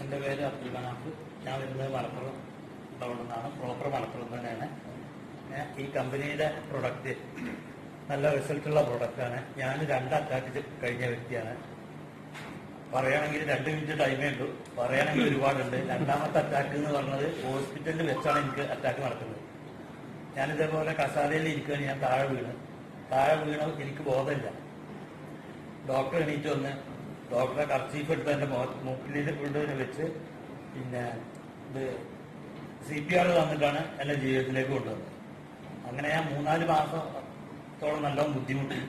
എൻ്റെ പേര് അബ്ദുൽ മനാഫ്. ഞാൻ വരുന്നത് മലപ്പുറം ടൗണിൽ നിന്നാണ്. പ്രോപ്പർ മലപ്പുറം തന്നെയാണ്. ഈ കമ്പനിയുടെ പ്രൊഡക്റ്റ് നല്ല റിസൾട്ടുള്ള പ്രൊഡക്റ്റാണ്. ഞാൻ 2 അറ്റാക്ക് കഴിഞ്ഞ വ്യക്തിയാണ്. പറയുകയാണെങ്കിൽ 2 മിനിറ്റ് ടൈമേ ഉള്ളൂ. പറയുകയാണെങ്കിൽ ഒരുപാടുണ്ട്. 2ാമത്തെ അറ്റാക്ക് എന്ന് പറഞ്ഞത് ഹോസ്പിറ്റലിൽ വെച്ചാണ് എനിക്ക് അറ്റാക്ക് നടക്കുന്നത്. ഞാനിതേപോലെ കസാലയിൽ ഇരിക്കുകയാണ്. ഞാൻ താഴെ വീണ് എനിക്ക് ബോധമില്ല. ഡോക്ടർ എണീറ്റ് വന്ന് ഡോക്ടറെ കർച്ചീഫ് എടുത്ത് എൻ്റെ മൂക്കിലിൻ്റെ കൊണ്ടുവന്ന് വെച്ച് പിന്നെ ഇത് CPR തന്നിട്ടാണ് എന്നെ ജീവിതത്തിലേക്ക് കൊണ്ടുവന്നത്. അങ്ങനെ ഞാൻ 3-4 മാസത്തോളം നല്ലോണം ബുദ്ധിമുട്ടി.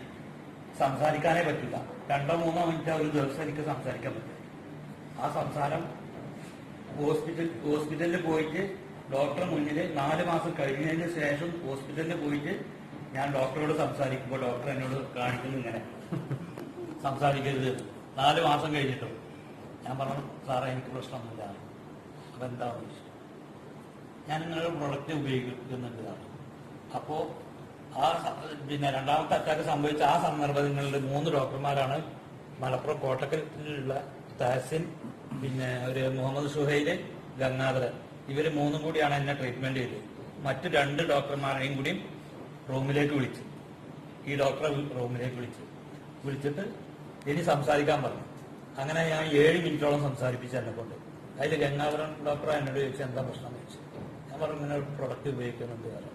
സംസാരിക്കാനേ പറ്റില്ല. 2-3 മിനിറ്റ് ഒരു ദിവസം എനിക്ക് സംസാരിക്കാൻ പറ്റും. ആ സംസാരം ഹോസ്പിറ്റലിൽ പോയിട്ട് ഡോക്ടറെ മുന്നിൽ 4 മാസം കഴിഞ്ഞതിന് ശേഷം ഹോസ്പിറ്റലിൽ പോയിട്ട് ഞാൻ ഡോക്ടറോട് സംസാരിക്കുമ്പോൾ ഡോക്ടർ എന്നോട് കാണിക്കുന്നു ഇങ്ങനെ സംസാരിക്കരുത്. 4 മാസം കഴിഞ്ഞിട്ടും ഞാൻ പറഞ്ഞു, സാറേ എനിക്ക് പ്രശ്നമൊന്നുമില്ല. അപ്പം എന്താണെന്ന് ചോദിച്ചു. ഞാൻ നിങ്ങളുടെ പ്രൊഡക്റ്റ് ഉപയോഗിക്കുന്നുണ്ട്. അപ്പോൾ പിന്നെ 2ാമത്തെ അറ്റാക്ക് സംഭവിച്ച ആ സന്ദർഭങ്ങളിൽ 3 ഡോക്ടർമാരാണ് മലപ്പുറം കോട്ടക്കലിലുള്ള തഹസിൻ, പിന്നെ ഒരു മുഹമ്മദ് സുഹൈല്, ഗംഗാധരൻ. ഇവർ 3 കൂടിയാണ് എന്നെ ട്രീറ്റ്മെന്റ് ചെയ്തത്. മറ്റ് 2 ഡോക്ടർമാരെയും കൂടി റൂമിലേക്ക് വിളിച്ചു. ഈ ഡോക്ടറെ റൂമിലേക്ക് വിളിച്ചിട്ട് ഇനി സംസാരിക്കാൻ പറഞ്ഞു. അങ്ങനെ ഞാൻ 7 മിനിറ്റോളം സംസാരിപ്പിച്ചു എന്നെ കൊണ്ട്. അതിൽ ഗംഗാധരൻ ഡോക്ടറെ എന്നോട് ചോദിച്ചു എന്താ പ്രശ്നം ചോദിച്ചു. ഞാൻ പറഞ്ഞു ഇങ്ങനെ ഒരു പ്രൊഡക്റ്റ് ഉപയോഗിക്കുന്നുണ്ട് കാരണം.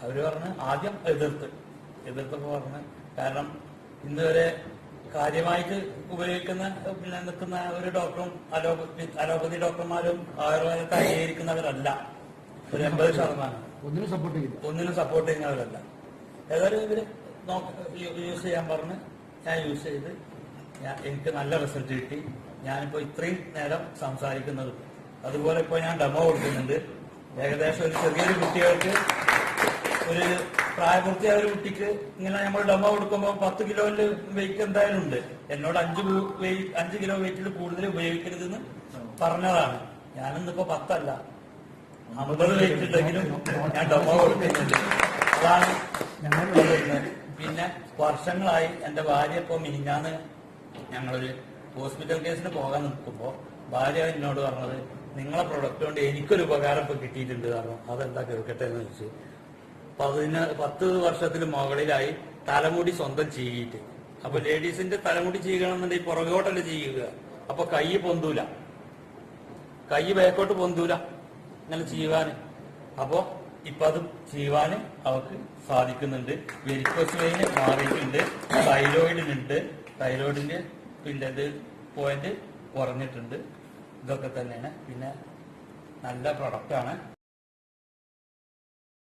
അവര് പറഞ്ഞ് ആദ്യം എതിർത്തപ്പോ പറഞ്ഞ് കാരണം ഇന്നുവരെ കാര്യമായിട്ട് ഉപയോഗിക്കുന്ന പിന്നെ നിൽക്കുന്ന ഒരു ഡോക്ടറും അലോപ്പതി ഡോക്ടർമാരും ആയുർവേദത്തെ അംഗീകരിക്കുന്നവരല്ല. ഒരു 80% ഒന്നിനും സപ്പോർട്ട് ചെയ്യുന്നവരല്ല. ഏതായാലും ഇവര് യൂസ് ചെയ്യാൻ പറഞ്ഞ് ഞാൻ യൂസ് ചെയ്ത് എനിക്ക് നല്ല റിസൾട്ട് കിട്ടി. ഞാനിപ്പോ ഇത്രയും നേരം സംസാരിക്കുന്നത്. അതുപോലെ ഇപ്പൊ ഞാൻ ഡെമോ കൊടുക്കുന്നുണ്ട്. ഏകദേശം ഒരു ചെറിയൊരു കുട്ടികൾക്ക്, ഒരു പ്രായപൂർത്തിയായ ഒരു കുട്ടിക്ക് ഇങ്ങനെ നമ്മൾ ഡെമോ കൊടുക്കുമ്പോൾ 10 കിലോയിൽ വെയിറ്റ് എന്തായാലും ഉണ്ട്. എന്നോട് 5 കിലോ വെയിറ്റിൽ കൂടുതൽ ഉപയോഗിക്കരുതെന്ന് പറഞ്ഞതാണ്. ഞാനിന്നിപ്പോ 10 അല്ല 50 വെയിറ്റ് ഉണ്ടെങ്കിലും ഞാൻ ഡെമോ കൊടുക്കുന്നുണ്ട്. അതാണ് ഞങ്ങളുള്ളത്. പിന്നെ വർഷങ്ങളായി എന്റെ ഭാര്യ ഇപ്പൊ മിനിഞ്ഞാന്ന് ഞങ്ങളൊരു ഹോസ്പിറ്റൽ കേസിന് പോകാൻ നിൽക്കുമ്പോ ഭാര്യ എന്നോട് പറഞ്ഞത് നിങ്ങളെ പ്രൊഡക്റ്റ് കൊണ്ട് എനിക്കൊരു ഉപകാരം ഇപ്പൊ കിട്ടിയിട്ടുണ്ട് കാരണം. അതെന്താ കേൾക്കട്ടെ എന്ന് വെച്ച് 10 വർഷത്തിന് മുകളിലായി തലമുടി സ്വന്തം ചെയ്യിട്ട്. അപ്പൊ ലേഡീസിന്റെ തലമുടി ചെയ്യണമെന്നുണ്ടെങ്കിൽ പുറകോട്ടല്ലേ ചെയ്യുക. അപ്പൊ കൈ പൊന്തൂല, കൈ ബാക്കോട്ട് പൊന്തൂല ഇങ്ങനെ ചെയ്യുവാന്. അപ്പോ ഇപ്പൊ അത് ചെയ്യുവാന് അവർക്ക് സാധിക്കുന്നുണ്ട്. വെരിക്കോസ് വെയിന് മാറിയിട്ടുണ്ട്. തൈറോയിഡിന്റെ പിന്നെ ഇത് പോയിന്റ് കുറഞ്ഞിട്ടുണ്ട്. ഇതൊക്കെ തന്നെയാണ്. പിന്നെ നല്ല പ്രൊഡക്റ്റാണ്.